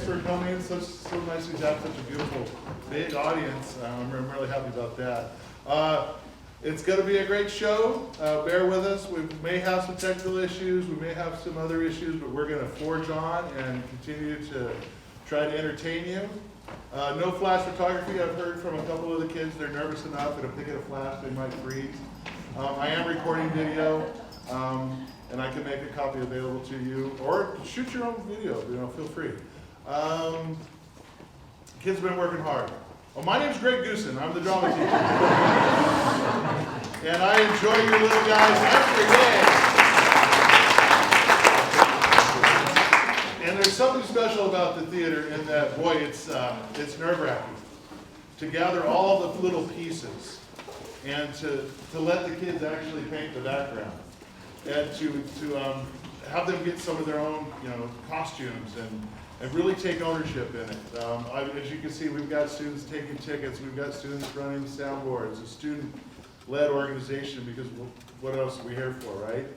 Thanks for coming. So nice to have such a beautiful, big audience. I'm really happy about that. It's going to be a great show. Bear with us. We may have some technical issues. We may have some other issues, but we're going to forge on and continue to try to entertain you. No flash photography. I've heard from a couple of the kids. They're nervous enough that if they get a flash, they might freeze. I am recording video, and I can make a copy available to you, or shoot your own video. Feel free. Kids have been working hard. Well, my name's Greg Goosen. I'm the drama teacher. And I enjoy your little guys every day. And there's something special about the theater in that, boy, it's nerve-wracking to gather all the little pieces and to let the kids actually paint the background and to have them get some of their own costumes and really take ownership in it. As you can see, we've got students taking tickets, we've got students running soundboards, a student-led organization, because what else are we here for, right?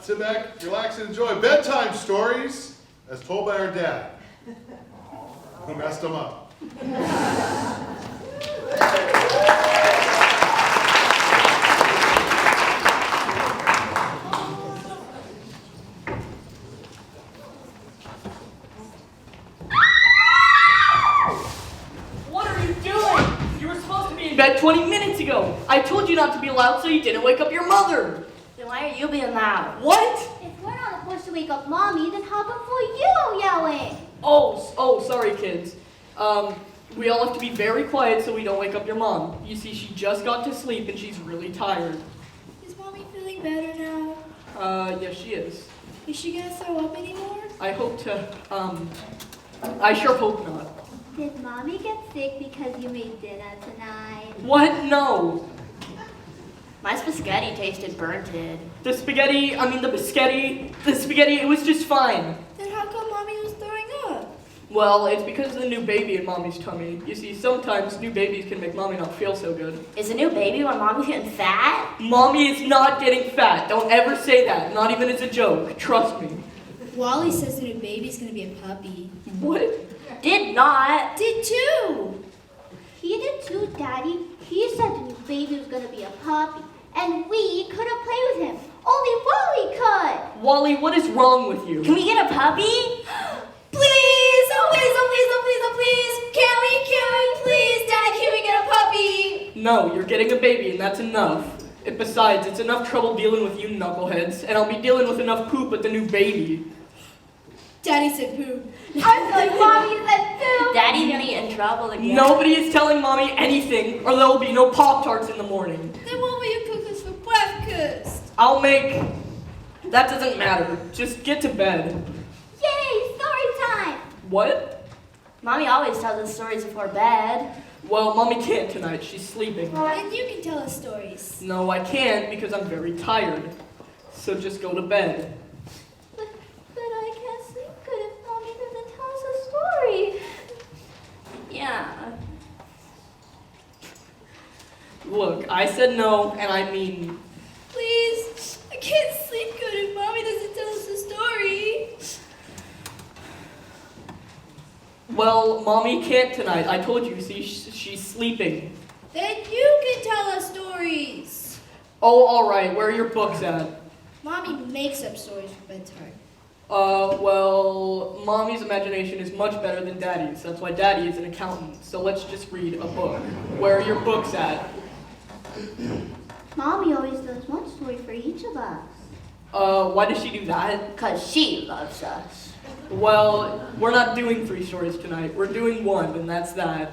Sit back, relax, and enjoy Bedtime Stories, as told by our dad, who messed them up. Bed 20 minutes ago. I told you not to be loud so you didn't wake up your mother. Then why are you being loud? What? If we're not supposed to wake up Mommy, then how come for you yelling? Oh, sorry kids. We all have to be very quiet so we don't wake up your mom. You see, she just got to sleep and she's really tired. Is Mommy feeling better now? Yes she is. Is she gonna throw up anymore? I hope to, I sure hope not. Did Mommy get sick because you made dinner tonight? What? No. My spaghetti tasted burnted. The spaghetti, it was just fine. Then how come Mommy was throwing up? Well, it's because of the new baby in Mommy's tummy. You see, sometimes new babies can make Mommy not feel so good. Is a new baby when Mommy's getting fat? Mommy is not getting fat. Don't ever say that, not even as a joke. Trust me. Wally says the new baby's gonna be a puppy. What? Did not. Did too. He did too, Daddy. He said the new baby was gonna be a puppy, and we couldn't play with him. Only Wally could. Wally, what is wrong with you? Can we get a puppy? Please! Oh please, oh please, oh please, oh please! Can we please, Daddy, can we get a puppy? No, you're getting a baby and that's enough. Besides, it's enough trouble dealing with you knuckleheads, and I'll be dealing with enough poop with the new baby. Daddy said poo. I was like, Mommy said too. Daddy's gonna get in trouble again. Nobody is telling Mommy anything, or there will be no Pop-Tarts in the morning. Then what will you cook us for breakfast? I'll make... That doesn't matter. Just get to bed. Yay, story time. What? Mommy always tells us stories before bed. Well, Mommy can't tonight. She's sleeping. And you can tell us stories. No, I can't because I'm very tired. So just go to bed. But I can't sleep good if Mommy doesn't tell us a story. Yeah. Look, I said no, and I mean... Please, I can't sleep good if Mommy doesn't tell us a story. Well, Mommy can't tonight. I told you, see, she's sleeping. Then you can tell us stories. Oh, all right. Where are your books at? Mommy makes up stories for bedtime. Well, Mommy's imagination is much better than Daddy's. That's why Daddy is an accountant. So let's just read a book. Where are your books at? Mommy always does one story for each of us. Why does she do that? Because she loves us. Well, we're not doing 3 stories tonight. We're doing 1, and that's that.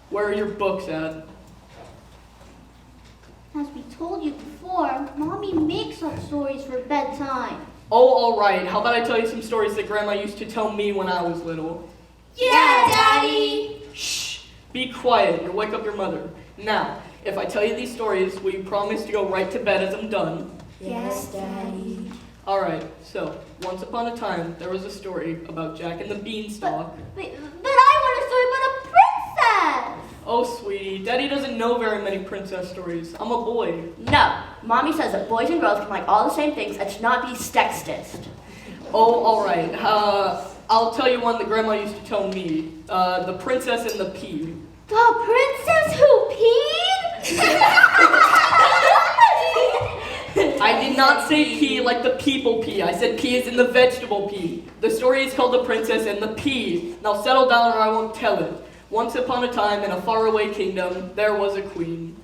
Where are your books at? As we told you before, Mommy makes up stories for bedtime. Oh, all right. How about I tell you some stories that Grandma used to tell me when I was little? Yeah, Daddy! Shh! Be quiet. You'll wake up your mother. Now, if I tell you these stories, will you promise to go right to bed as I'm done? Yes, Daddy. All right. So, once upon a time, there was a story about Jack and the Beanstalk. But I want a story about a princess! Oh, sweetie, Daddy doesn't know very many princess stories. I'm a boy. No, Mommy says that boys and girls can like all the same things and should not be sexist. Oh, all right. I'll tell you one that Grandma used to tell me. The Princess and the Pea. The princess who peed? I did not say pea like the people pea. I said pea is in the vegetable pea. The story is called The Princess and the Pea. Now settle down or I won't tell it. Once upon a time in a faraway kingdom, there was a queen.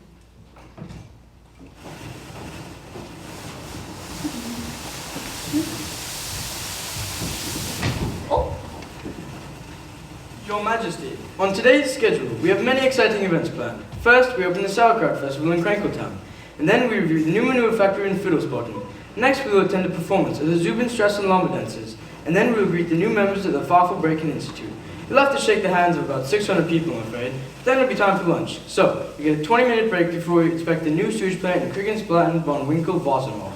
Your Majesty, on today's schedule, we have many exciting events planned. First, we open the Sauerkraut Festival in Crankletown, and then we review the new manure factory in Fiddlesbottom. Next, we will attend a performance of the Zubin Strauss and Lomba dancers, and then we will greet the new members of the Farfel Breaking Institute. You'll have to shake the hands of about 600 people, I'm afraid. Then it'll be time for lunch. So, we get a 20-minute break before we expect the new sewage plant in Kriegensplatten von Winkel-Wasserhof.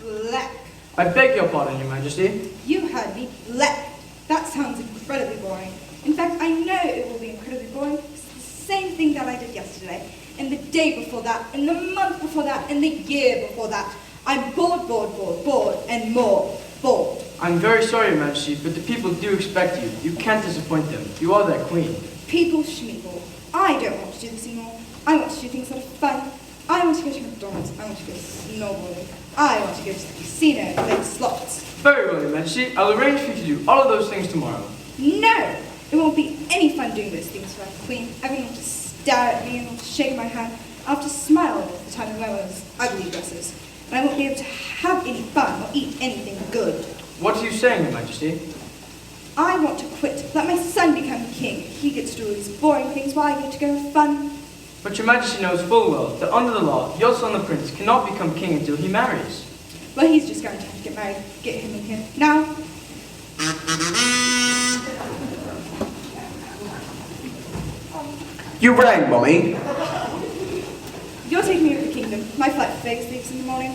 Black. I beg your pardon, Your Majesty. You heard me. Black. That sounds incredibly boring. In fact, I know it will be incredibly boring. It's the same thing that I did yesterday, and the day before that, and the month before that, and the year before that. I'm bored, and more bored. I'm very sorry, Your Majesty, but the people do expect you. You can't disappoint them. You are their queen. People schmeeple. I don't want to do this anymore. I want to do things that are fun. I want to go to McDonald's. I want to go snowboarding. I want to go to the casino and play slots. Very well, Your Majesty. I'll arrange for you to do all of those things tomorrow. No! It won't be any fun doing those things for a queen. Everyone will just stare at me and will shake my hand. I'll have to smile all the time and wear one of those ugly dresses. And I won't be able to have any fun or eat anything good. What are you saying, Your Majesty? I want to quit. Let my son become king. He gets to do all these boring things while I get to go have fun. But Your Majesty knows full well that under the law, your son the prince cannot become king until he marries. Well, he's just going to have to get married. Get him in here. Now. You rang, Mummy. You're taking me over the kingdom. My flight to Vegas leaves in the morning.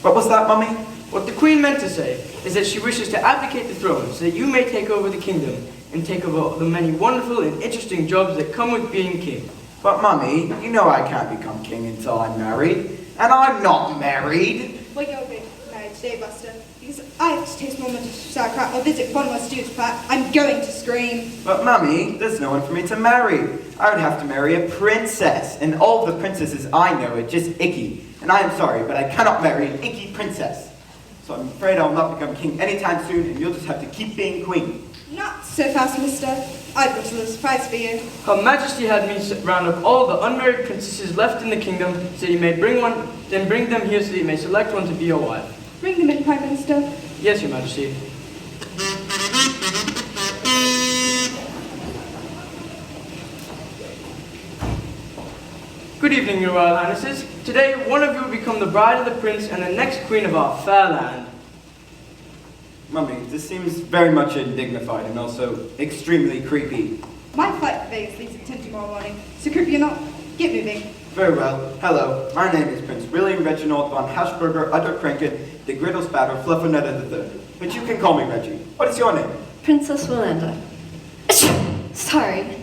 What was that, Mummy? What the queen meant to say is that she wishes to abdicate the throne so that you may take over the kingdom and take over the many wonderful and interesting jobs that come with being king. But, Mummy, you know I can't become king until I'm married. And I'm not married. Well, you're getting married today, Buster. Because I have to taste more much sauerkraut or visit one more stew's flat. I'm going to scream. But, Mummy, there's no one for me to marry. I would have to marry a princess. And all the princesses I know are just icky. And I am sorry, but I cannot marry an icky princess. So I'm afraid I'll not become king anytime soon, and you'll just have to keep being queen. Not so fast, mister. I've got a little surprise for you. Her Majesty had me round up all the unmarried princesses left in the kingdom so you may bring them here so that you may select one to be your wife. Bring them in, Prime Minister. Yes, Your Majesty. Good evening, Your Royal Highnesses. Today, one of you will become the bride of the prince and the next queen of our fair land. Mummy, this seems very much undignified and also extremely creepy. My flight to Vegas leaves at 10 tomorrow morning. So creepy or not, get moving. Very well. Hello, my name is Prince William Reginald von Hashburger Utterkranken de Griddlespatter Fluffernutter III. But you can call me Reggie. What is your name? Princess Willanda. Sorry.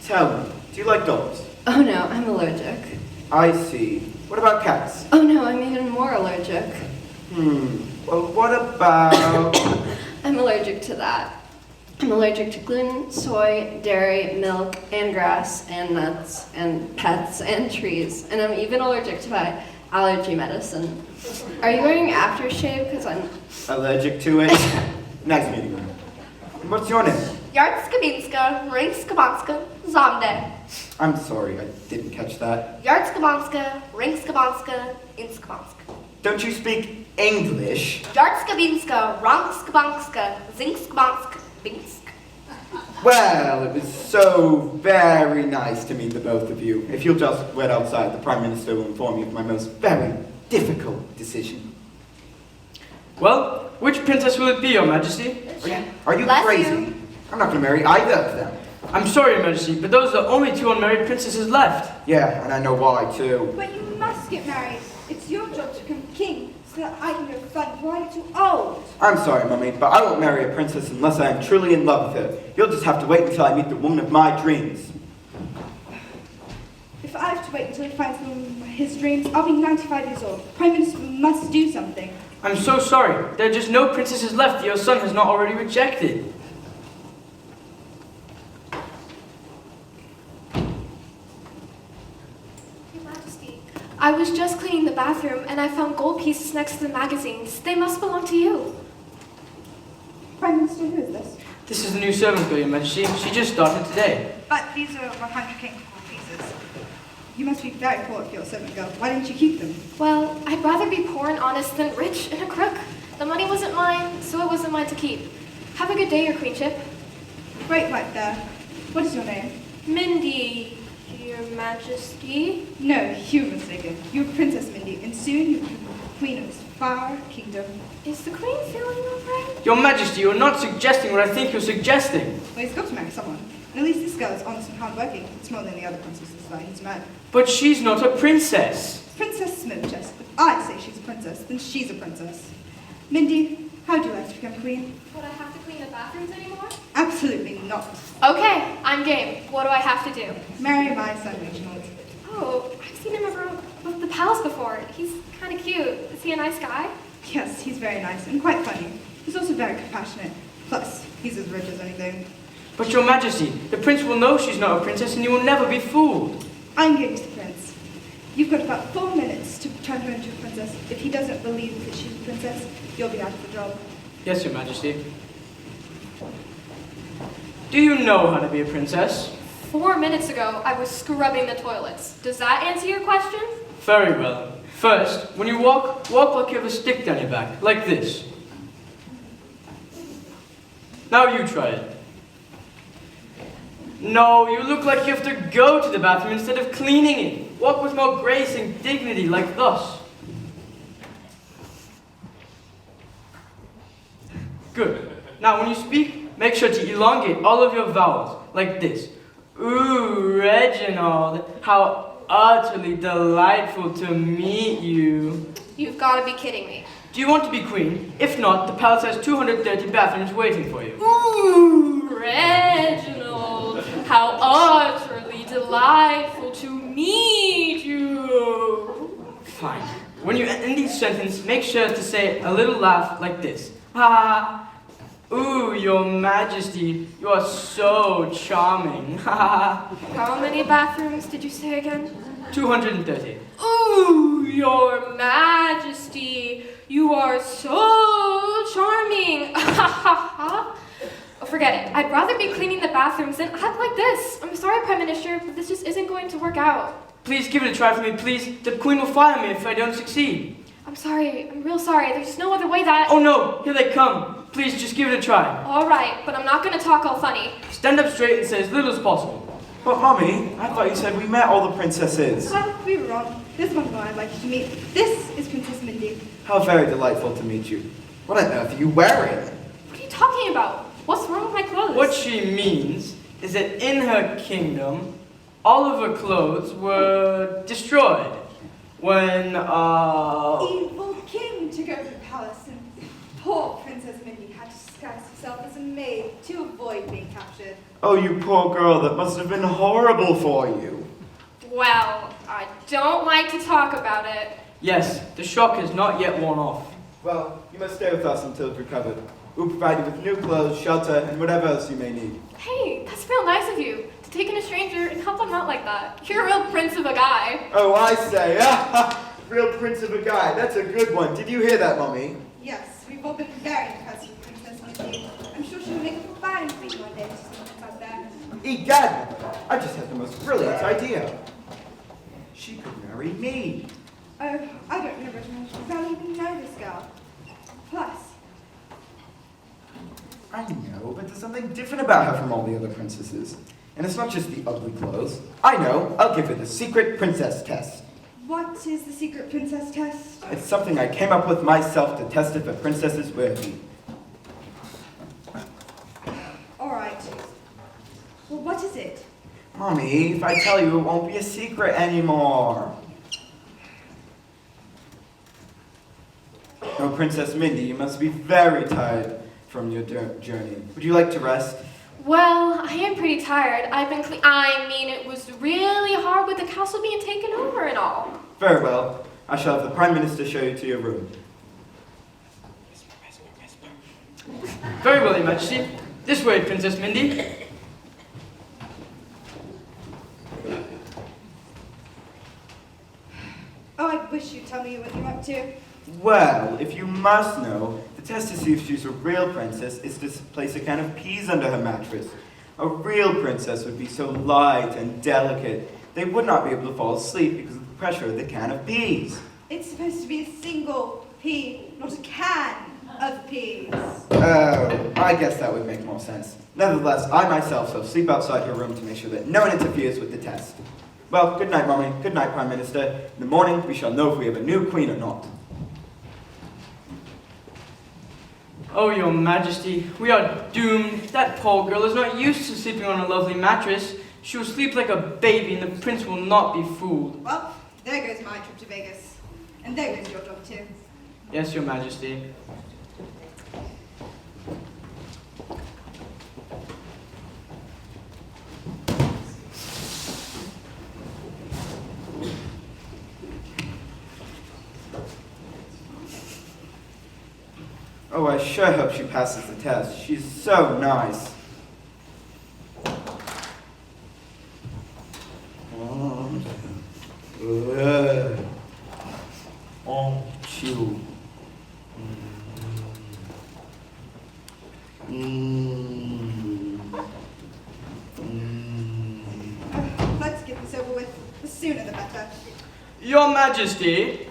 Tell me, do you like dogs? Oh no, I'm allergic. I see. What about cats? Oh no, I'm even more allergic. Well, what about... I'm allergic to that. I'm allergic to gluten, soy, dairy, milk, and grass, and nuts, and pets, and trees. And I'm even allergic to my allergy medicine. Are you wearing aftershave? Because I'm... Allergic to it? Next meeting room. What's your name? Yardskabinska, Ringskabonska, Zomde. I'm sorry, I didn't catch that. Yardskabonska, Ringskabonska, Inskabonska. Don't you speak English? Yardskabinska, Ronskabonska, Zinskabonska, Binsk. Well, it was so very nice to meet the both of you. If you'll just wait outside, the Prime Minister will inform you of my most very difficult decision. Well, which princess will it be, Your Majesty? Are you Bless crazy? you. I'm not going to marry either of them. I'm sorry, Your Majesty, but those are the only two unmarried princesses left. Yeah, and I know why, too. But you must get married. It's your job to become king so that I can go fun before I get too old. I'm sorry, Mummy, but I won't marry a princess unless I am truly in love with her. You'll just have to wait until I meet the woman of my dreams. If I have to wait until he finds the woman of his dreams, I'll be 95 years old. Prime Minister must do something. I'm so sorry. There are just no princesses left that your son has not already rejected. I was just cleaning the bathroom and I found gold pieces next to the magazines. They must belong to you. Prime Minister, who is this? This is the new servant girl, Your Majesty. She just started today. But these are 100 king gold pieces. You must be very poor if you're a servant girl. Why didn't you keep them? Well, I'd rather be poor and honest than rich and a crook. The money wasn't mine, so it wasn't mine to keep. Have a good day, Your Queenship. Wait right there. What is your name? Mindy, Your Majesty. No, you're mistaken. You're Princess Mindy, and soon you'll be queen of this far kingdom. Is the Queen feeling alright? Your Majesty, you're not suggesting what I think you're suggesting. Well, he's got to marry someone. And at least this girl is honest and hardworking. It's more than the other princesses that he's met. But she's not a princess. Princess Smoochest. If I say she's a princess, then she's a princess. Mindy, how would you like to become queen? Would I have to clean the bathrooms anymore? Absolutely not. Okay, I'm game. What do I have to do? Marry my son, Reginald. Oh, I've seen him around the palace before. He's kind of cute. Is he a nice guy? Yes, he's very nice and quite funny. He's also very compassionate. Plus, he's as rich as anything. But Your Majesty, the prince will know she's not a princess and you will never be fooled. I'm engaged to the prince. You've got about 4 minutes to turn her into a princess. If he doesn't believe that she's a princess, you'll be out of the job. Yes, Your Majesty. Do you know how to be a princess? 4 minutes ago, I was scrubbing the toilets. Does that answer your question? Very well. First, when you walk like you have a stick down your back, like this. Now you try it. No, you look like you have to go to the bathroom instead of cleaning it. Walk with more grace and dignity, like thus. Good. Now when you speak, make sure to elongate all of your vowels, like this. Ooh, Reginald, how utterly delightful to meet you. You've got to be kidding me. Do you want to be queen? If not, the palace has 230 bathrooms waiting for you. Ooh, Reginald, how utterly delightful to meet you. Fine. When you end each sentence, make sure to say a little laugh like this. Ha! Ooh, Your Majesty, you are so charming. Ha! How many bathrooms did you say again? 230. Ooh, Your Majesty, you are so charming. Oh, forget it. I'd rather be cleaning the bathrooms than act like this. I'm sorry, Prime Minister, but this just isn't going to work out. Please give it a try for me, please. The Queen will fire me if I don't succeed. I'm sorry. I'm real sorry. There's just no other way that... Oh no, here they come. Please just give it a try. All right, but I'm not going to talk all funny. Stand up straight and say as little as possible. But Mummy, I thought you said we met all the princesses. Well, we were wrong. There's one girl I'd like you to meet. This is Princess Mindy. How very delightful to meet you. What on earth are you wearing? What are you talking about? What's wrong with my clothes? What she means is that in her kingdom, all of her clothes were destroyed when, Evil king took over the palace, and poor Princess Mindy had to disguise herself as a maid to avoid being captured. Oh, you poor girl, that must have been horrible for you. Well, I don't like to talk about it. Yes, the shock has not yet worn off. Well, you must stay with us until it's recovered. We'll provide you with new clothes, shelter, and whatever else you may need. Hey, that's real nice of you, to take in a stranger and help them out like that. You're a real prince of a guy. Oh, I say, real prince of a guy. That's a good one. Did you hear that, Mummy? Yes, we've all been very impressed with Princess Mindy. I'm sure she'll make a fine queen one day to see out there. Egad! I just had the most brilliant idea. She could marry me. Oh, I don't know Reginald. I don't even know this girl. Plus, I know, but there's something different about her from all the other princesses. And it's not just the ugly clothes. I know. I'll give her the secret princess test. what is the secret princess test? It's something I came up with myself to test if a princess is worthy. All right. Well, what is it? Mommy, if I tell you, it won't be a secret anymore. Oh, Princess Mindy, you must be very tired from your journey. Would you like to rest? Well, I am pretty tired. It was really hard with the castle being taken over and all. Very well. I shall have the Prime Minister show you to your room. Very well, Your Majesty. This way, Princess Mindy. Oh, I wish you'd tell me what you're up to. Well, if you must know, the test to see if she's a real princess is to place a can of peas under her mattress. A real princess would be so light and delicate, they would not be able to fall asleep because of the pressure of the can of peas. It's supposed to be a single pea, not a can of peas. Oh, I guess that would make more sense. Nevertheless, I myself shall sleep outside her room to make sure that no one interferes with the test. Well, good night, Mommy. Good night, Prime Minister. In the morning, we shall know if we have a new queen or not. Oh, Your Majesty, we are doomed. That poor girl is not used to sleeping on a lovely mattress. She will sleep like a baby, and the prince will not be fooled. Well, there goes my trip to Vegas. And there goes your job too. Yes, Your Majesty. Oh, I sure hope she passes the test. She's so nice. Oh, chew. Let's get this over with. The sooner the better. Your Majesty.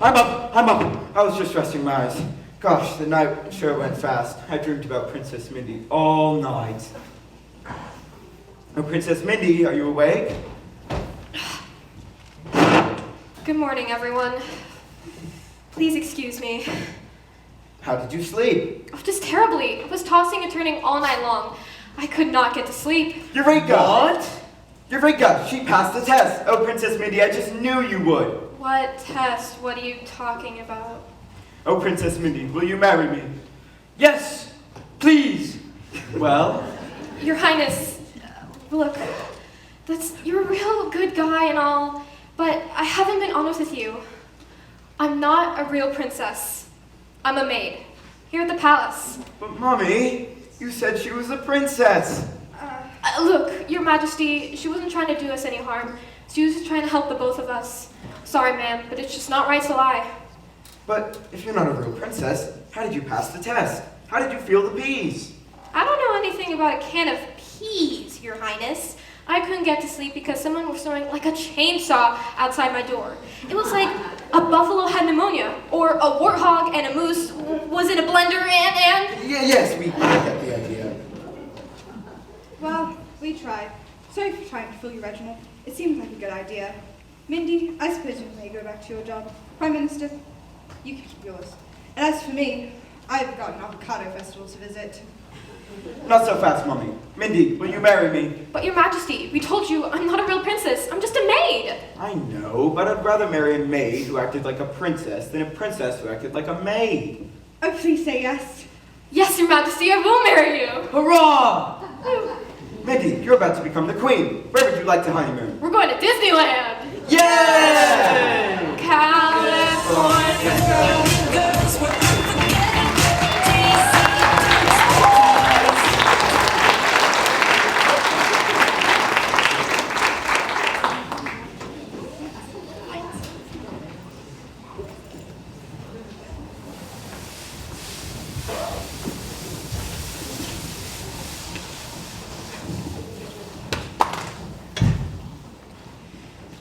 I'm up. I was just resting my eyes. Gosh, the night sure went fast. I dreamed about Princess Mindy all night. Oh, Princess Mindy, are you awake? Good morning, everyone. Please excuse me. How did you sleep? Oh, just terribly. I was tossing and turning all night long. I could not get to sleep. Eureka! What? Eureka! She passed the test! Oh, Princess Mindy, I just knew you would! What test? What are you talking about? Oh, Princess Mindy, will you marry me? Yes, please. Well? Your Highness, look, you're a real good guy and all, but I haven't been honest with you. I'm not a real princess. I'm a maid, here at the palace. But, Mommy, you said she was a princess! Look, Your Majesty, she wasn't trying to do us any harm. She was just trying to help the both of us. Sorry, ma'am, but it's just not right to lie. But if you're not a real princess, how did you pass the test? How did you feel the peas? I don't know anything about a can of peas, Your Highness. I couldn't get to sleep because someone was throwing like a chainsaw outside my door. It was like a buffalo had pneumonia, or a warthog and a moose was in a blender and... Yes, we get the idea. Well, we tried. Sorry for trying to fool you, Reginald. It seemed like a good idea. Mindy, I suppose you may go back to your job. Prime Minister, you can keep yours. And as for me, I've got an avocado festival to visit. Not so fast, Mommy. Mindy, will you marry me? But Your Majesty, we told you I'm not a real princess. I'm just a maid. I know, but I'd rather marry a maid who acted like a princess than a princess who acted like a maid. Oh, please say yes. Yes, Your Majesty, I will marry you. Hurrah! Mindy, you're about to become the queen. Where would you like to honeymoon? We're going to Disneyland. Yay! California.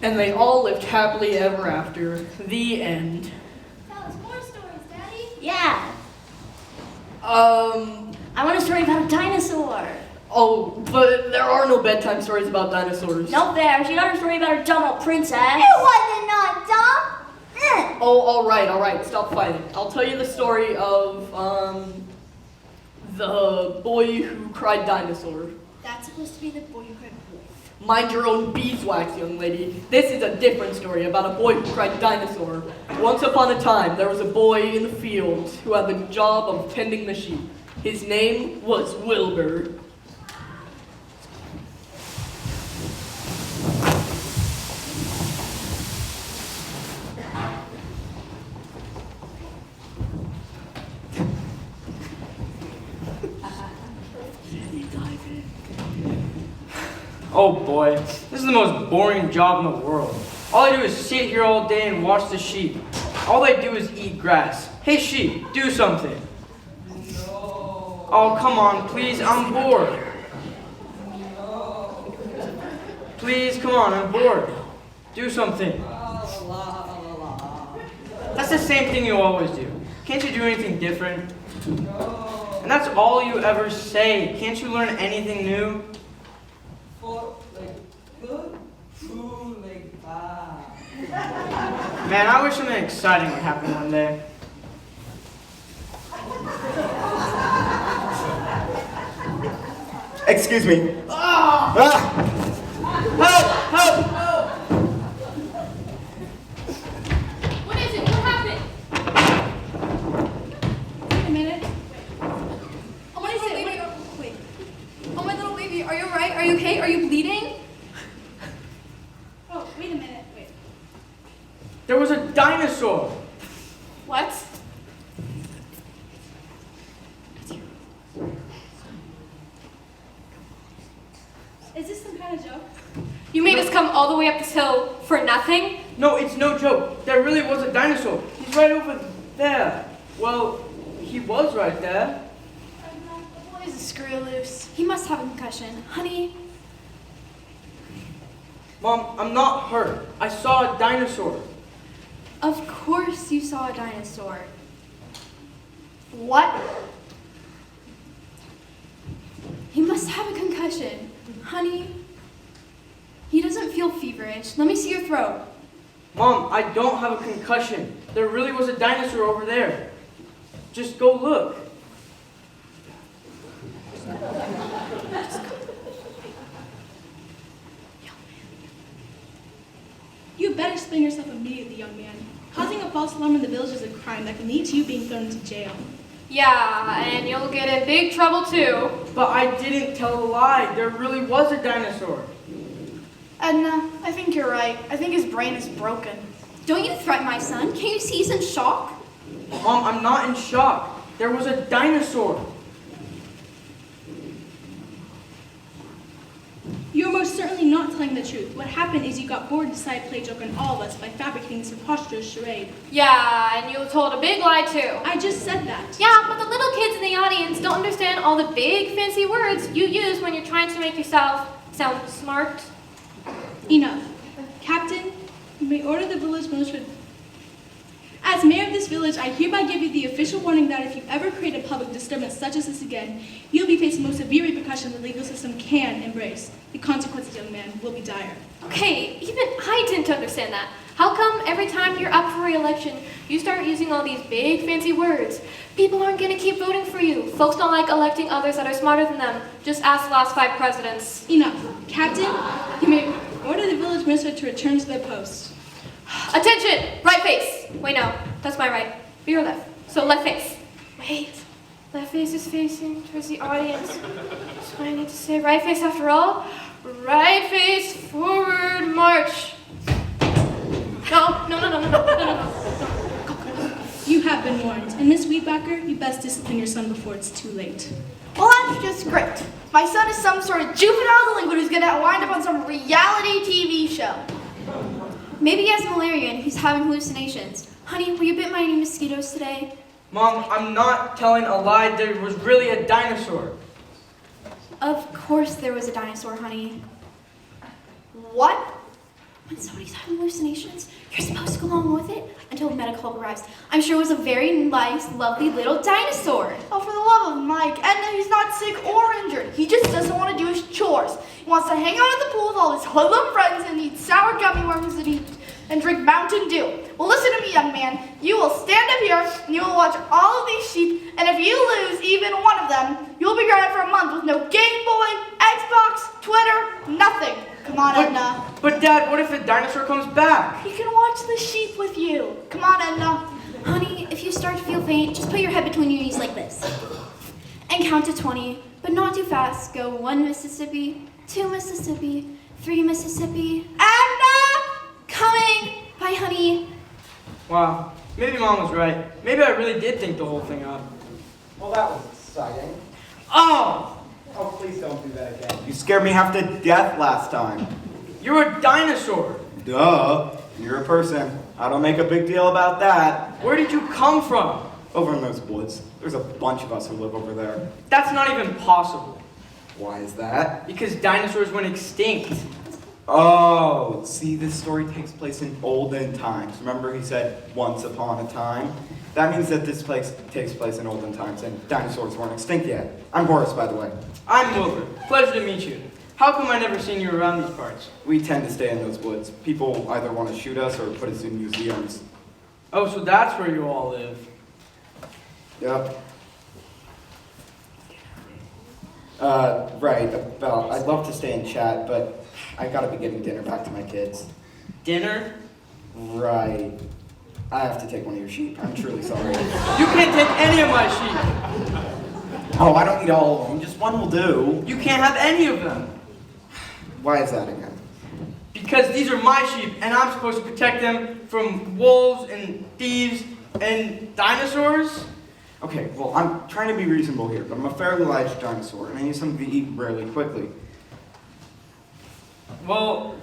And they all lived happily ever after. The end. Tell us more stories, Daddy. Yeah, I want a story about a dinosaur. Oh, but there are no bedtime stories about dinosaurs. Nope, there. She got a story about a dumb old princess. It wasn't not dumb. Oh, all right. Stop fighting. I'll tell you the story of, the boy who cried dinosaur. That's supposed to be the boy who cried wolf. Mind your own beeswax, young lady. This is a different story about a boy who cried dinosaur. Once upon a time, there was a boy in the fields who had the job of tending the sheep. His name was Wilbur. Oh boy, this is the most boring job in the world. All I do is sit here all day and watch the sheep. All they do is eat grass. Hey sheep, do something. No. Oh, come on, please, I'm bored. Please, come on, I'm bored. Do something. That's the same thing you always do. Can't you do anything different? No. And that's all you ever say. Can't you learn anything new? Man, I wish something exciting would happen one day. Excuse me. Ah! Help! Help! What is it? What happened? Wait a minute. Oh, what is it? Wait. Oh, my little baby, are you alright? Are you okay? Are you bleeding? Oh, wait a minute. Wait. There was a dinosaur. What? Is this some kind of joke? You made us come all the way up this hill for nothing? No, it's no joke. There really was a dinosaur. He's right over there. Well, he was right there. The boy's a screw loose. He must have a concussion. Honey, Mom, I'm not hurt. I saw a dinosaur. of course you saw a dinosaur. What? He must have a concussion. Honey, he doesn't feel feverish. Let me see your throat. Mom, I don't have a concussion. There really was a dinosaur over there. Just go look. You better explain yourself immediately, young man. Causing a false alarm in the village is a crime that can lead to you being thrown into jail. Yeah, and you'll get in big trouble too. But I didn't tell a lie. There really was a dinosaur. Edna, I think you're right. I think his brain is broken. Don't you threaten my son. Can't you see he's in shock? Mom, I'm not in shock. There was a dinosaur. You're most certainly not telling the truth. What happened is you got bored and decided to play a joke on all of us by fabricating this preposterous charade. Yeah, and you told a big lie too. I just said that. Yeah, but the little kids in the audience don't understand all the big fancy words you use when you're trying to make yourself sound smart. Enough. Captain, you may order the village militia. As mayor of this village, I hereby give you the official warning that if you ever create a public disturbance such as this again, you'll be facing the most severe repercussions the legal system can embrace. The consequences, young man, will be dire. Okay, even I didn't understand that. How come every time you're up for re-election, you start using all these big fancy words? People aren't gonna keep voting for you. Folks don't like electing others that are smarter than them. Just ask the last 5 presidents. Enough. Captain, you may order the village minister to return to their post. Attention! Right face! Wait, no, that's my right. Your left. So left face. Wait. Left face is facing towards the audience. So I need to say right face after all. Right face, forward, march. No. You have been warned. And Miss Weedbacker, you best discipline your son before it's too late. Well, that's just great. My son is some sort of juvenile delinquent who's gonna wind up on some reality TV show. Maybe he has malaria and he's having hallucinations. Honey, were you bit by any mosquitoes today? Mom, I'm not telling a lie. There was really a dinosaur. Of course there was a dinosaur, honey. What? When somebody's having hallucinations, you're supposed to go along with it until medical help arrives. I'm sure it was a very nice, lovely little dinosaur. Oh, for the love of Mike, Edna, he's not sick or injured. He just doesn't want to do his chores. He wants to hang out at the pool with all his hoodlum friends and eat sour gummy worms and drink Mountain Dew. Well, listen to me, young man. You will stand up here and you will watch all of these sheep, and if you lose even one of them, you'll be grounded for a month with no Game Boy, Xbox, Twitter, nothing. Come on, Edna. But Dad, what if the dinosaur comes back? He can watch the sheep with you. Come on, Edna. Honey, if you start to feel faint, just put your head between your knees like this. And count to 20, but not too fast. Go 1 Mississippi, 2 Mississippi, 3 Mississippi. Edna! Coming! Bye, honey. Wow, maybe Mom was right. Maybe I really did think the whole thing up. Well, that was exciting. Oh! Oh, please don't do that again. You scared me half to death last time. You're a dinosaur. Duh. You're a person. I don't make a big deal about that. Where did you come from? Over in those woods. There's a bunch of us who live over there. That's not even possible. Why is that? Because dinosaurs went extinct. Oh, see, this story takes place in olden times. Remember he said, once upon a time? That means that this place takes place in olden times, and dinosaurs weren't extinct yet. I'm Horace, by the way. I'm Wilbur. Pleasure to meet you. How come I never seen you around these parts? We tend to stay in those woods. People either want to shoot us or put us in museums. Oh, so that's where you all live. Yep. Right, about, I'd love to stay and chat, but I gotta be getting dinner back to my kids. Dinner? Right. I have to take one of your sheep. I'm truly sorry. You can't take any of my sheep. Oh, I don't need all of them. Just one will do. You can't have any of them. Why is that again? Because these are my sheep, and I'm supposed to protect them from wolves and thieves and dinosaurs. Okay, well, I'm trying to be reasonable here, but I'm a fairly large dinosaur, and I need something to eat really quickly. Well,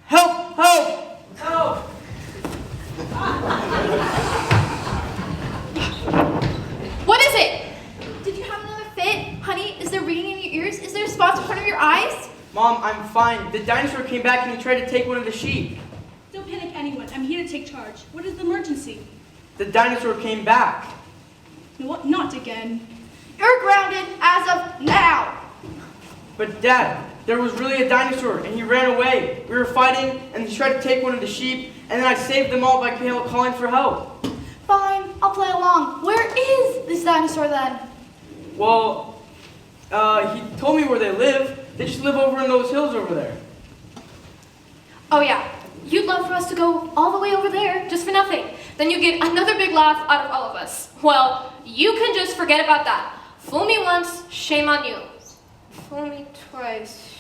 help! Help! Help! What is it? Did you have another fit? Honey, is there ringing in your ears? Is there spots in front of your eyes? Mom, I'm fine. The dinosaur came back and he tried to take one of the sheep. Don't panic, anyone. I'm here to take charge. What is the emergency? The dinosaur came back. No, what? Not again. You're grounded as of now. But Dad, there was really a dinosaur and he ran away. We were fighting and he tried to take one of the sheep and then I saved them all by calling for help. Fine, I'll play along. Where is this dinosaur then? Well, he told me where they live. They just live over in those hills over there. Oh yeah, you'd love for us to go all the way over there just for nothing. Then you get another big laugh out of all of us. Well, you can just forget about that. Fool me once, shame on you. Fool me twice.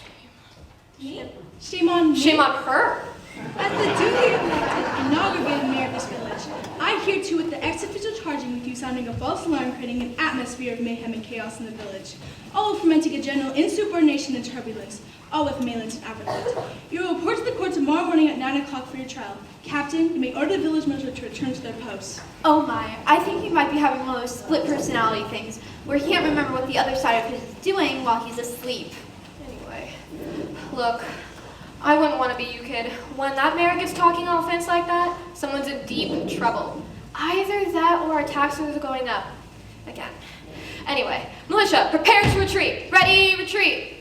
Shame on me. Shame on her. As the duly elected, inaugurated mayor of this village, I herewith with the ex-official charging with you sounding a false alarm, creating an atmosphere of mayhem and chaos in the village, all fomenting a general insubordination and turbulence, all with malicious appetite. You will report to the court tomorrow morning at 9 o'clock for your trial. Captain, you may order the village militia to return to their posts. Oh my, I think he might be having one of those split personality things where he can't remember what the other side of his is doing while he's asleep. Anyway, look, I wouldn't want to be you, kid. When that mayor gets talking all offense like that, someone's in deep trouble. Either that or our taxes are going up. Again. Anyway, militia, prepare to retreat. Ready, retreat.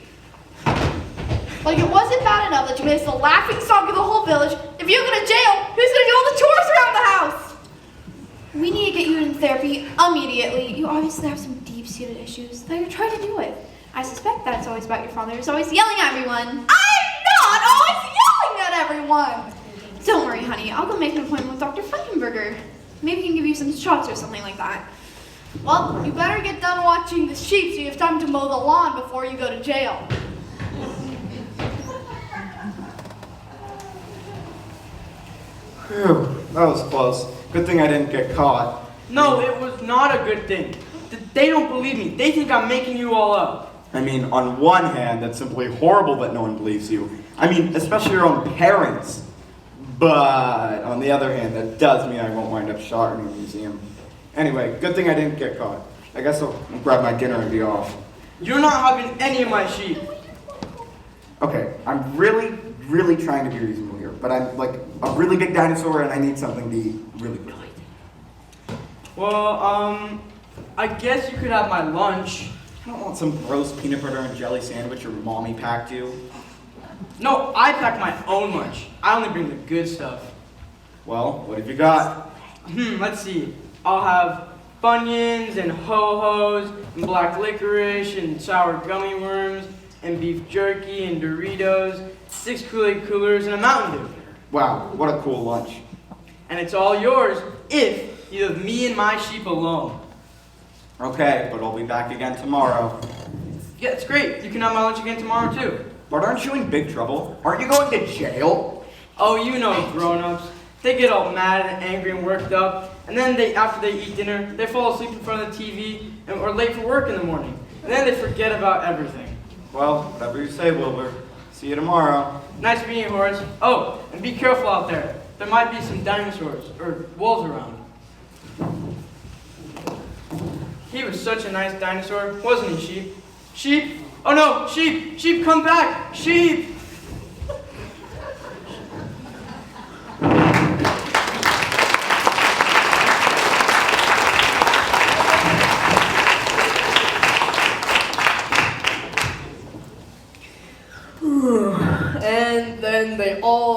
Like it wasn't bad enough that you made us the laughing stock of the whole village. If you go to jail, who's going to do all the chores around the house? We need to get you in therapy immediately. You obviously have some deep-seated issues that you're trying to deal with. I suspect that it's always about your father. He's always yelling at everyone. I'm not always yelling at everyone! Don't worry, honey. I'll go make an appointment with Dr. Frankenberger. Maybe he can give you some shots or something like that. Well, you better get done watching the sheep so you have time to mow the lawn before you go to jail. Phew, that was close. Good thing I didn't get caught. No, it was not a good thing. They don't believe me. They think I'm making you all up. I mean, on one hand, that's simply horrible that no one believes you. I mean, especially your own parents. But on the other hand, that does mean I won't wind up shot in a museum. Anyway, good thing I didn't get caught. I guess I'll grab my dinner and be off. You're not having any of my sheep. Okay, I'm really trying to be reasonable here, but I'm like a really big dinosaur and I need something to eat really quickly. Well, I guess you could have my lunch. I don't want some gross peanut butter and jelly sandwich your mommy packed you. No, I pack my own lunch. I only bring the good stuff. Well, what have you got? Let's see. I'll have Funyuns and Ho-Hos and black licorice and sour gummy worms and beef jerky and Doritos, 6 Kool-Aid coolers and a Mountain Dew. Wow, what a cool lunch. And it's all yours if you leave me and my sheep alone. Okay, but I'll be back again tomorrow. Yeah, it's great. You can have my lunch again tomorrow too. But aren't you in big trouble? Aren't you going to jail? Oh, you know grown-ups. They get all mad and angry and worked up, and then after they eat dinner, they fall asleep in front of the TV and are late for work in the morning. And then they forget about everything. Well, whatever you say, Wilbur. See you tomorrow. Nice meeting you, Horace. Oh, and be careful out there. there might be some dinosaurs or wolves around. He was such a nice dinosaur, wasn't he, Sheep? Sheep? Oh no, Sheep! Sheep, come back! Sheep!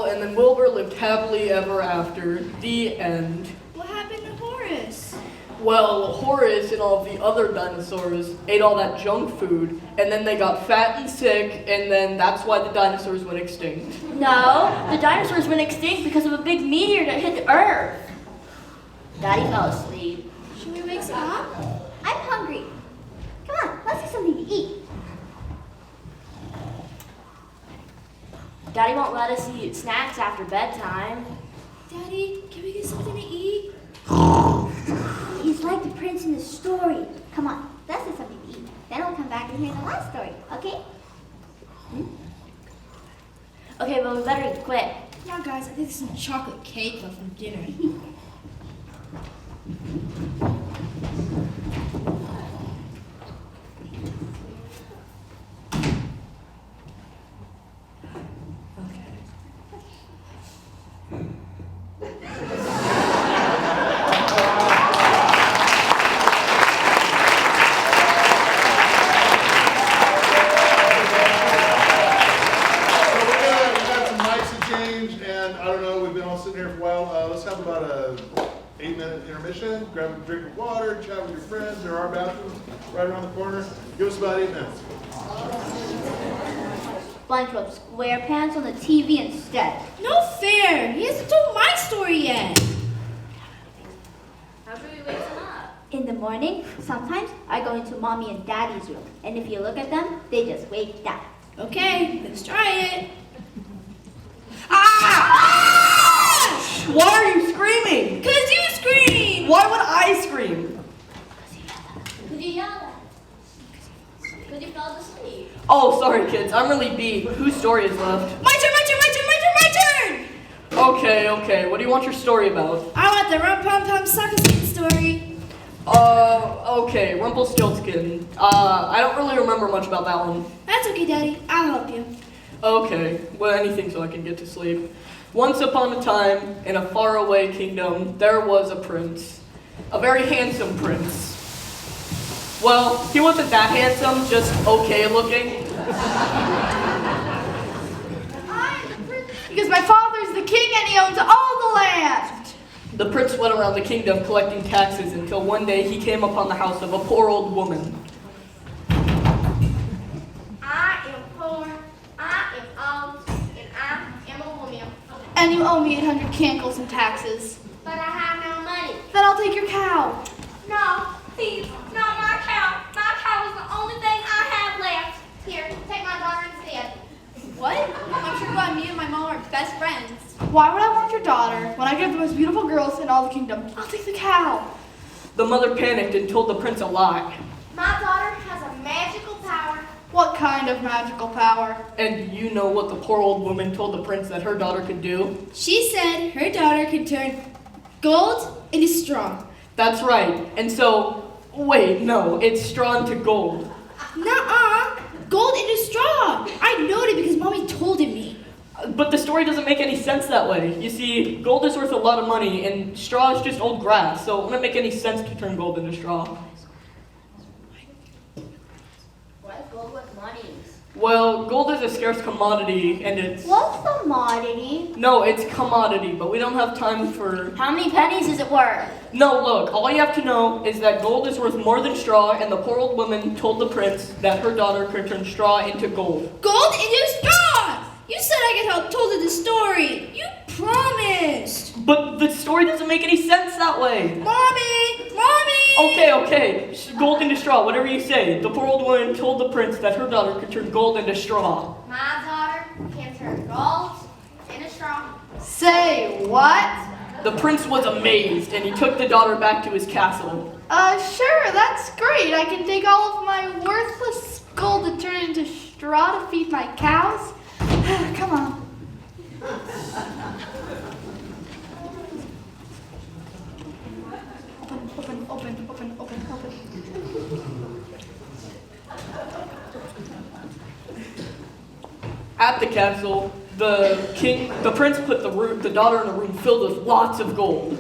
And then Wilbur lived happily ever after. The end. What happened to Horace? Well, Horace and all of the other dinosaurs ate all that junk food, and then they got fat and sick, and then that's why the dinosaurs went extinct. No, the dinosaurs went extinct because of a big meteor that hit the Earth. Daddy fell asleep. Should we wake some up? I'm hungry. Come on, let's get something to eat. Daddy won't let us eat snacks after bedtime. Daddy, can we get something to eat? He's like the prince in the story. Come on, let's get something to eat. Then we'll come back and hear the last story, okay? Okay, but we better eat quick. Yeah, guys, I think there's some chocolate cake left from dinner. Grab a drink of water, chat with your friends. There are bathrooms right around the corner. Give us about 8 minutes. Bunch of square pants on the TV instead. No fair! He hasn't told my story yet. How should we wake them up? In the morning, sometimes I go into mommy and daddy's room. And if you look at them, they just wake up. Okay, let's try it. Ah! Why are you screaming? 'Cause you scream! Why would I scream? Because you yelled at us. Because you fell asleep. Oh, sorry kids, I'm really beat. Whose story is left? My turn, my turn, my turn, my turn, my turn! Okay, what do you want your story about? I want the Rum-Pum-Pum Soccer Seat story. Okay, Rumpelstiltskin. I don't really remember much about that one. That's okay, Daddy. I'll help you. Okay, well, anything so I can get to sleep. Once upon a time, in a faraway kingdom, there was a prince. A very handsome prince. Well, he wasn't that handsome, just okay looking. I'm the prince because my father's the king and he owns all the land. The prince went around the kingdom collecting taxes until one day he came upon the house of a poor old woman. I am poor, I am old, and I am a woman. And you owe me 800 cankles in taxes. But I have no money. Then I'll take your cow. No, please, not my cow. My cow is the only thing I have left. Here, take my daughter instead. What? I'm sure glad me and my mom are best friends. Why would I want your daughter when I get the most beautiful girls in all the kingdom? I'll take the cow. The mother panicked and told the prince a lie. My daughter has a magical power. What kind of magical power? And you know what the poor old woman told the prince that her daughter could do? She said her daughter could turn gold into straw. That's right. And so, wait, no, it's straw into gold. Nuh-uh. Gold into straw. I know it because Mommy told it me. But the story doesn't make any sense that way. You see, gold is worth a lot of money, and straw is just old grass, so it wouldn't make any sense to turn gold into straw. What is gold worth money? Well, gold is a scarce commodity, and it's... What's commodity? No, it's commodity, but we don't have time for... How many pennies is it worth? No, look, all you have to know is that gold is worth more than straw, and the poor old woman told the prince that her daughter could turn straw into gold. Gold into straw! You said I could help told her the story. You promised. But the story doesn't make any sense that way. Mommy! Okay. Gold into straw, whatever you say. The poor old woman told the prince that her daughter could turn gold into straw. My daughter can turn gold into straw. Say what? The prince was amazed, and he took the daughter back to his castle. Sure, that's great. I can take all of my worthless gold and turn it into straw to feed my cows. Come on. At the castle, the prince put the daughter in a room filled with lots of gold.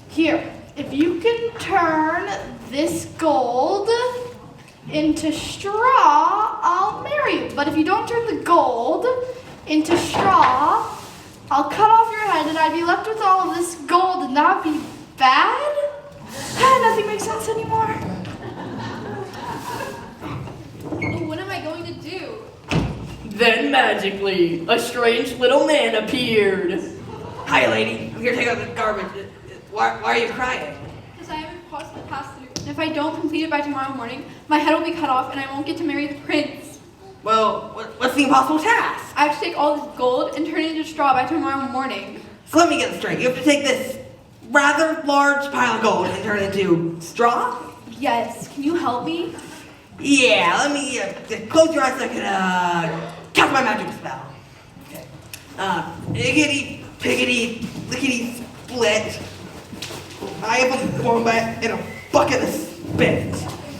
Here, if you can turn this gold into straw, I'll marry you. But if you don't turn the gold into straw, I'll cut off your head and I'd be left with all of this gold, and that'd be bad? Nothing makes sense anymore. What am I going to do? Then magically, a strange little man appeared. Hi, lady. I'm here to take out the garbage. Why are you crying? Because I haven't passed the pass-through. And if I don't complete it by tomorrow morning, my head will be cut off and I won't get to marry the prince. Well, what's the impossible task? I have to take all this gold and turn it into straw by tomorrow morning. So let me get this straight. You have to take this rather large pile of gold and turn it into straw? Yes. Can you help me? Yeah, let me close your eyes so I can cast my magic spell. Okay. Iggity, piggity, lickety, split. I have a wombat and a bucket of spit.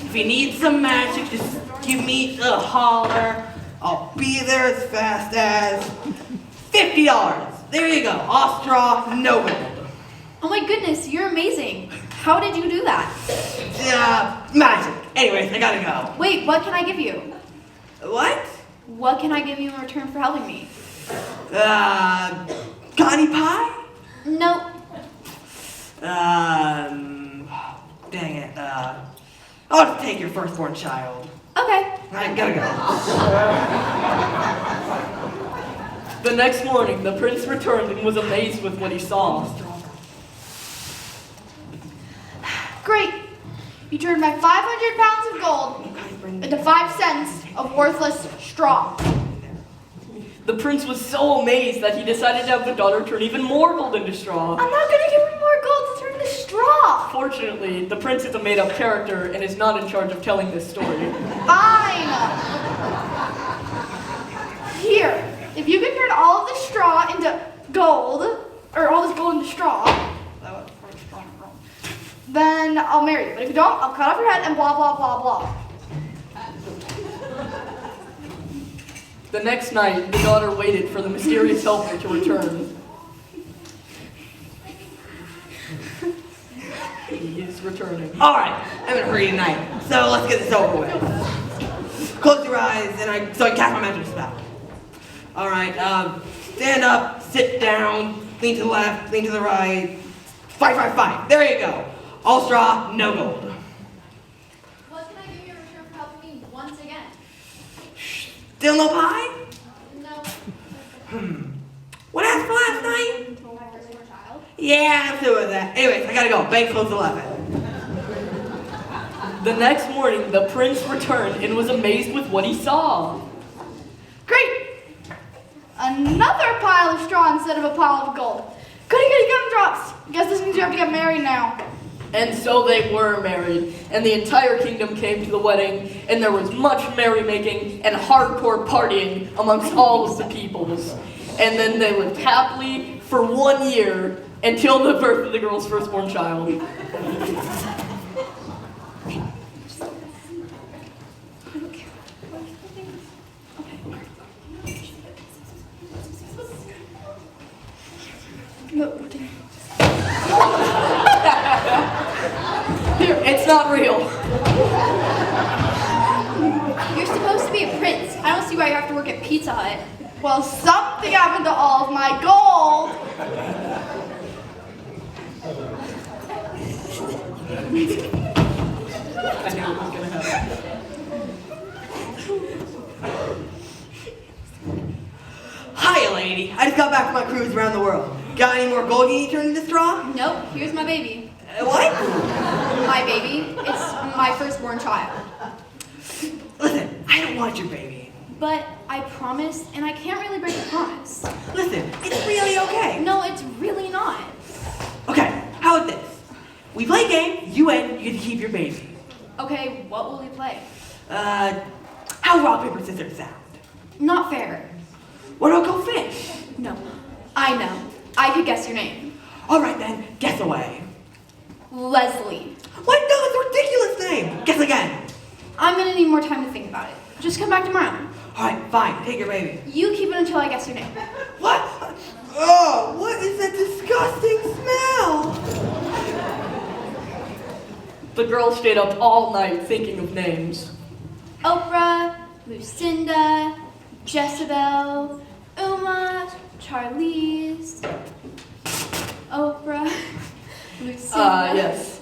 If you need some magic, just give me a holler. I'll be there as fast as $50. There you go. All straw, no gold. Oh my goodness, you're amazing. How did you do that? Magic. Anyways, I gotta go. Wait, what can I give you? What? What can I give you in return for helping me? Got any pie? Nope. Dang it. I'll just take your firstborn child. Okay. I gotta go. The next morning, the prince returned and was amazed with what he saw. Great. You turned my 500 pounds of gold into 5 cents of worthless straw. The prince was so amazed that he decided to have the daughter turn even more gold into straw. I'm not gonna give her more gold to turn into straw. Fortunately, the prince is a made-up character and is not in charge of telling this story. Fine. Here, if you can turn all of this straw into gold, or all this gold into straw, then I'll marry you. But if you don't, I'll cut off your head and blah, blah, blah, blah. The next night, the daughter waited for the mysterious helper to return. He is returning. Alright, I'm in a hurry tonight, so let's get this over with. Close your eyes, and so I cast my magic spell. Alright, stand up, sit down, lean to the left, lean to the right. Fight. There you go. All straw, no gold. What can I give you in return for helping me once again? Still no pie? No. What happened for last night? My firstborn child. Yeah, I'm through with that. Anyways, I gotta go. Bank closed 11. The next morning, the prince returned and was amazed with what he saw. Great! Another pile of straw instead of a pile of gold. Goody gumdrops! Guess this means you have to get married now. And so they were married, and the entire kingdom came to the wedding, and there was much merrymaking and hardcore partying amongst all of the peoples. And then they lived happily for 1 year until the birth of the girl's firstborn child. Here, it's not real. You're supposed to be a prince. I don't see why you have to work at Pizza Hut. Well, something happened to all of my gold. I knew it was gonna happen. Hiya, lady. I just got back from my cruise around the world. Got any more gold you need turned into straw? Nope, here's my baby. What? My baby. It's my firstborn child. Listen, I don't want your baby. But I promised, and I can't really break the promise. Listen, it's really okay. No, it's really not. Okay, how about this? We play a game, you win, you get to keep your baby. Okay, what will we play? How rock, paper, scissors sound? Not fair. What about go fish? No, I know. I could guess your name. Alright then, guess away. Leslie. What? No, that's a ridiculous name. Guess again. I'm gonna need more time to think about it. Just come back tomorrow. All right, fine. Take your baby. You keep it until I guess your name. What? Oh, what is that disgusting smell? The girls stayed up all night thinking of names. Oprah, Lucinda, Jezebel, Uma, Charlize, Oprah, Lucinda. Yes.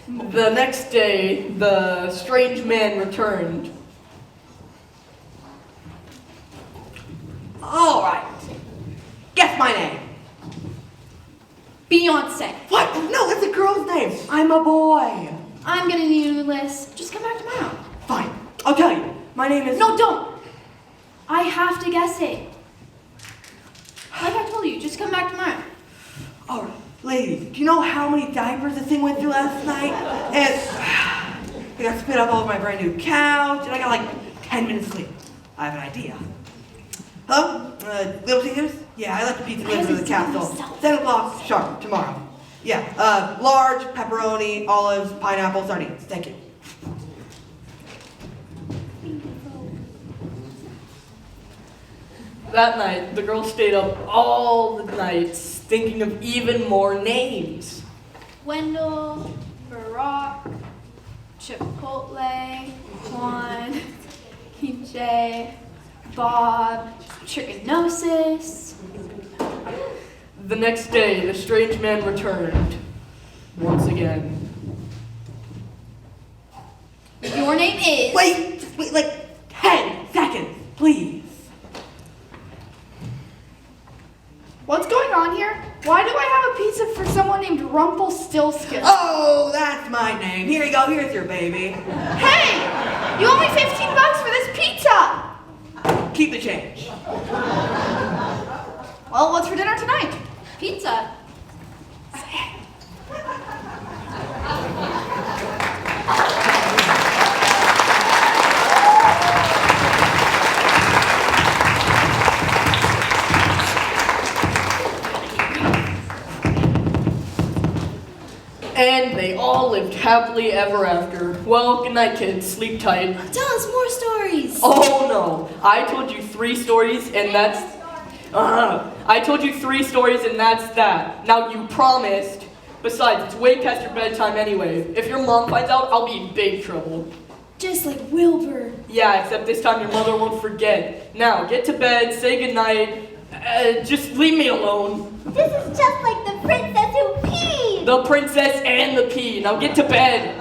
The next day, the strange man returned. All right. Guess my name. Beyonce. What? No, that's a girl's name. I'm a boy. I'm gonna need a new list. Just come back tomorrow. Fine. I'll tell you. My name is... No, don't. I have to guess it. Like I told you, just come back tomorrow. All right. Ladies, do you know how many diapers this thing went through last night? And I got spit up all over my brand new couch, and I got like 10 minutes sleep. I have an idea. Hello? Little Caesars? Yeah, I left the pizza delivered to the castle. 7 o'clock sharp tomorrow. Yeah, large, pepperoni, olives, pineapple, sardines. Thank you. That night, the girls stayed up all the nights thinking of even more names. Wendell, Barack, Chipotle, Juan, EJ, Bob, Trichinosis. The next day, the strange man returned. Once again. Your name is... Wait, just wait like 10 seconds, please. What's going on here? Why do I have a pizza for someone named Rumpelstiltskin? Oh, that's my name. Here you go, here's your baby. Hey! You owe me $15 for this pizza! Keep the change. Well, what's for dinner tonight? Pizza. And they all lived happily ever after. Well, good night, kids. Sleep tight. Tell us more stories. Oh, no. I told you 3 stories, and that's... I told you 3 stories, and that's that. Now, you promised. Besides, it's way past your bedtime anyway. If your mom finds out, I'll be in big trouble. Just like Wilbur. Yeah, except this time your mother won't forget. Now, get to bed, say goodnight. Just leave me alone. This is just like the princess who peed. The princess and the pea. Now get to bed.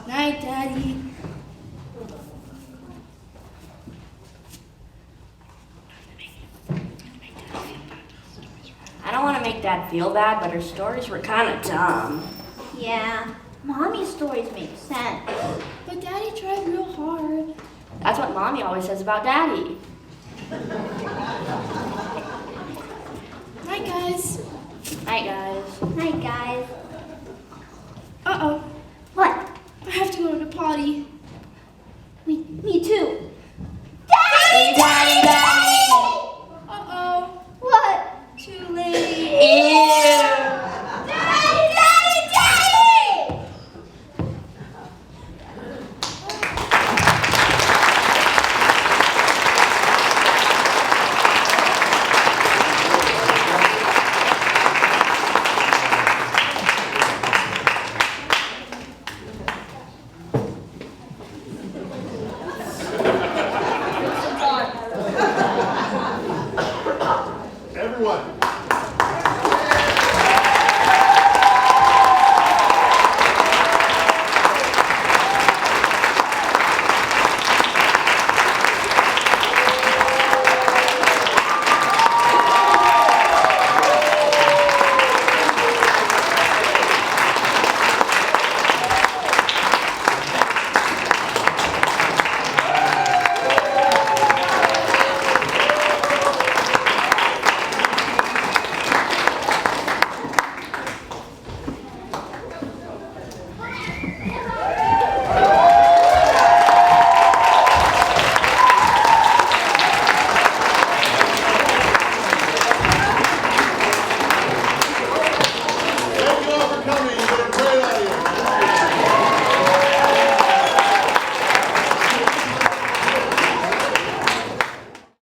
Night, Daddy. I don't want to make Dad feel bad, but her stories were kind of dumb. Yeah, Mommy's stories make sense. But Daddy tried real hard. That's what Mommy always says about Daddy. Night, guys. Night, guys. Night, guys. Uh-oh. What? I have to go to the potty. Me too.